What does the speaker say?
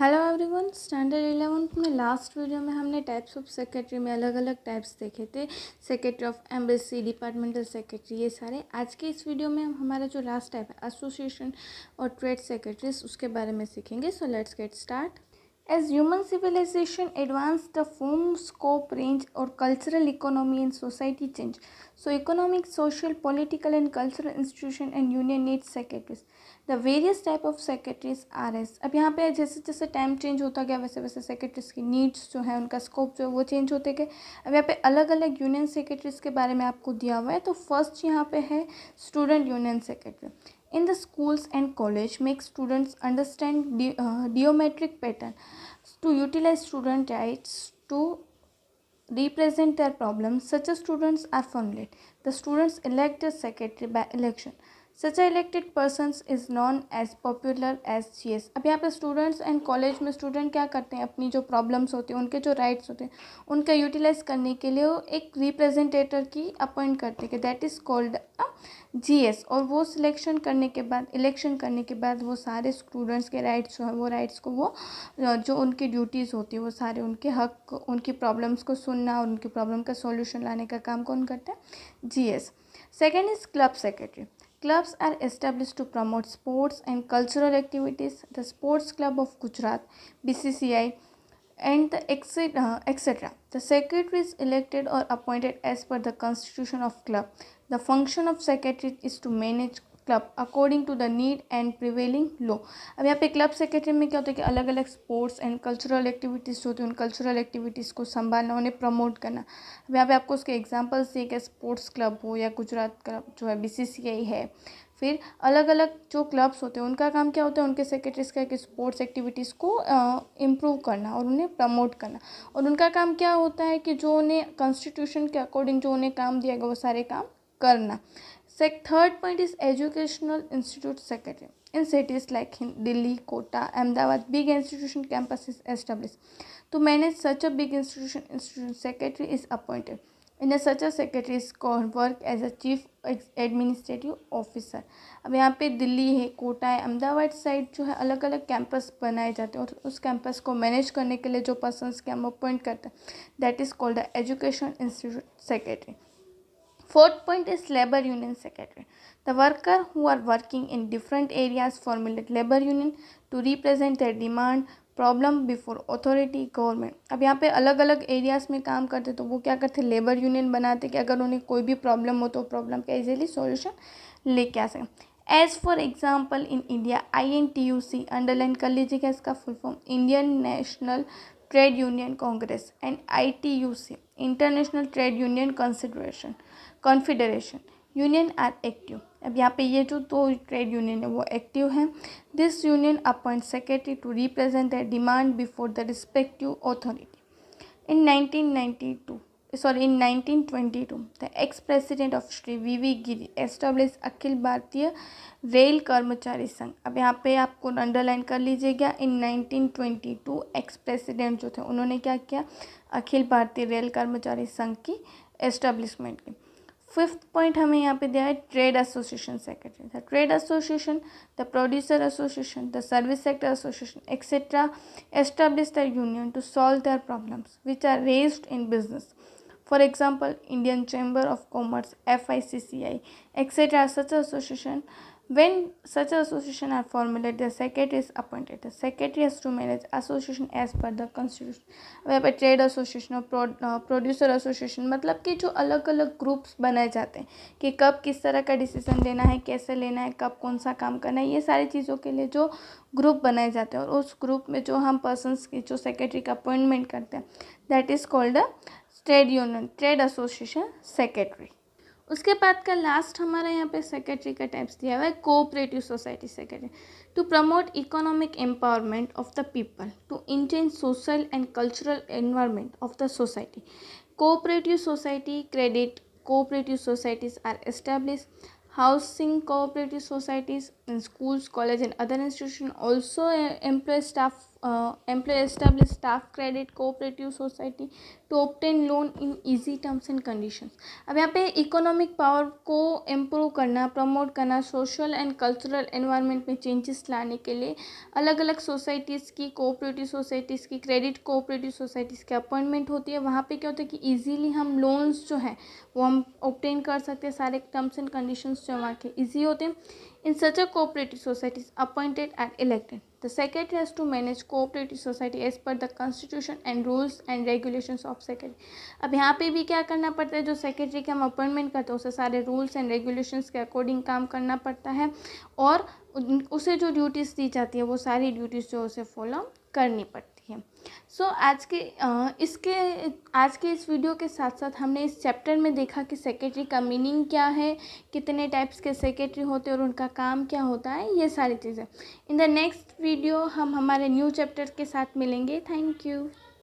Hello everyone, standard 11th में last video में हमने टाइप्स ऑफ सेक्रेटरी में अलग अलग टाइप्स देखे थे। Secretary of embassy, departmental secretary, ये सारे। आज के इस वीडियो में हम हमारा जो लास्ट टाइप है एसोसिएशन और ट्रेड सेक्रेटरीज, उसके बारे में सीखेंगे। So let's get start. As human civilization advanced, the form, scope, range, or cultural economy and society change. So, economic, social, political, and cultural institution and union need secretaries. The various type of secretaries are as. अब यहाँ पे जैसे जैसे time change होता गया वैसे वैसे secretaries की नीड्स जो है, उनका स्कोप जो है वो चेंज होते गए। अब यहाँ पे अलग अलग यूनियन सेक्रेटरीज के बारे में आपको दिया हुआ है। तो फर्स्ट यहाँ पे है student union secretary. In the schools and college, make students understand geometric pattern to utilize student rights to represent their problems. Such as students are formulated. The students elect a secretary by election. Such a elected persons is known as popular as GS. अब यहाँ पे students and college में student क्या करते हैं, अपनी जो problems होती हैं, उनके जो राइट्स होते हैं, उनका यूटिलाइज करने के लिए वो एक रिप्रेजेंटेटर की अपॉइंट करते हैं, दैट इज़ कॉल्ड GS। और वो सिलेक्शन करने के बाद, इलेक्शन करने के बाद, वो सारे स्टूडेंट्स के राइट्स जो हैं, वो राइट्स को वो जो उनकी ड्यूटीज़ होती है, वो सारे उनके हक, उनकी प्रॉब्लम्स को सुनना और उनकी प्रॉब्लम का सॉल्यूशन लाने का काम कौन करता है? GS। Second is club secretary. Clubs are established to promote sports and cultural activities. The Sports Club of Gujarat, BCCI, and the etc. The secretary is elected or appointed as per the constitution of club. The function of secretary is to manage club according to the need and prevailing law. अब यहाँ पे club secretary में क्या होता है कि अलग अलग स्पोर्ट्स एंड कल्चरल एक्टिविटीज़ जो होती हैं, उन कल्चरल एक्टिविटीज़ को संभालना, उन्हें प्रमोट करना। अब यहाँ पे आपको उसके एग्जांपल्स दिए कि स्पोर्ट्स क्लब हो या गुजरात क्लब जो है BCCI है। फिर अलग अलग जो क्लब्स होते हैं उनका काम क्या होता है, उनके सेक्रेटरीज का कि स्पोर्ट्स एक्टिविटीज़ को इम्प्रूव करना और उन्हें प्रमोट करना। और उनका काम क्या होता है कि जो उन्हें कॉन्स्टिट्यूशन के अकॉर्डिंग जो उन्हें काम दिया गया वो सारे काम करना। Third point is educational institute secretary. In cities like Delhi, Kota, Ahmedabad, big institution campus is established. To manage such a big institution secretary is appointed. In a such a secretary is called work as a chief administrative officer. अब यहाँ पे दिल्ली है, कोटा है, Ahmedabad side जो है अलग अलग campus बनाए जाते हैं और उस कैंपस को मैनेज करने के लिए जो पर्सन्स के हम अपॉइंट करते हैं, that is called the education institute secretary. Fourth point is labor union secretary. The worker who are working in different areas formulate labor union to represent their demand, problem before authority, government. अब यहाँ पे अलग अलग areas में काम करते तो वो क्या करते, लेबर यूनियन बनाते कि अगर उन्हें कोई भी प्रॉब्लम हो तो प्रॉब्लम का इजीली सॉल्यूशन लेके आ सकें। As for example in India INTUC, underline कर लीजिएगा इसका full form, Indian National Trade Union Congress, and ITUC, International Trade Union Confederation union are active. अब यहाँ पे ये जो दो ट्रेड यूनियन है वो एक्टिव हैं। This union appoint secretary to represent the demand before the respective authority. In 1922, the ex-president of Shri VV Giri established Akhil Bharatiya Rail कर्मचारी संघ। अब यहाँ पे आपको अंडरलाइन कर लीजिएगा, इन 1922 एक्स प्रेसिडेंट जो थे उन्होंने क्या किया, अखिल भारतीय रेल कर्मचारी संघ की एस्टेब्लिशमेंट की। फिफ्थ पॉइंट हमें यहाँ पे दिया है trade association secretary. The trade association, the producer association, the service sector association etcetera establish the union to solve their problems which are raised in business. For example, Indian Chamber of Commerce, FICCI, etc. Such association, when such association are formulated, the secretary is appointed. The secretary has to manage association as per the constitution. वहाँ पे trade association और producer association मतलब कि जो अलग अलग groups बनाए जाते हैं कि कब किस तरह का डिसीजन लेना है, कैसे लेना है, कब कौन सा काम करना है, ये सारी चीज़ों के लिए जो ग्रुप बनाए जाते हैं और उस ग्रुप में जो हम पर्सनस की जो सेक्रेटरी का अपॉइंटमेंट करते हैं, that is called a trade union, trade association secretary. उसके बाद का लास्ट हमारा यहाँ पे सेक्रेटरी का टाइप्स दिया हुआ है cooperative society secretary. To promote economic empowerment of the people, to intense social and cultural environment of the society. Cooperative society credit cooperative societies are established. Housing cooperative societies in schools, college and other institutions also employ staff employee establish staff credit cooperative society to obtain loan in easy terms and conditions। अब यहाँ पे economic power को improve करना, promote करना, social and cultural environment में changes लाने के लिए अलग अलग सोसाइटीज़ की, कोऑपरेटिव सोसाइटीज़ की, क्रेडिट कोऑपरेटिव सोसाइटीज़ की अपॉइंटमेंट होती है। वहाँ पे क्या होता है कि इजीली हम लोन्स जो हैं वो हम ऑब्टेन कर सकते हैं, सारे टर्म्स एंड कंडीशंस जो वहाँ के ईजी होते हैं। In such a cooperative societies appointed and elected, the secretary has to manage cooperative society as per the constitution and rules and regulations of secretary. अब यहाँ पे भी क्या करना पड़ता है, जो सेक्रेटरी के हम अपॉइंटमेंट करते हैं उसे सारे रूल्स एंड रेगुलेशंस के अकॉर्डिंग काम करना पड़ता है और उसे जो ड्यूटीज़ दी जाती है वो सारी ड्यूटीज़ जो उसे फॉलो करनी पड़ती है। सो आज के इस वीडियो के साथ साथ हमने इस चैप्टर में देखा कि सेक्रेटरी का मीनिंग क्या है, कितने टाइप्स के सेक्रेटरी होते हैं और उनका काम क्या होता है, ये सारी चीज़ें। इन द नेक्स्ट वीडियो हम हमारे न्यू चैप्टर के साथ मिलेंगे। Thank you.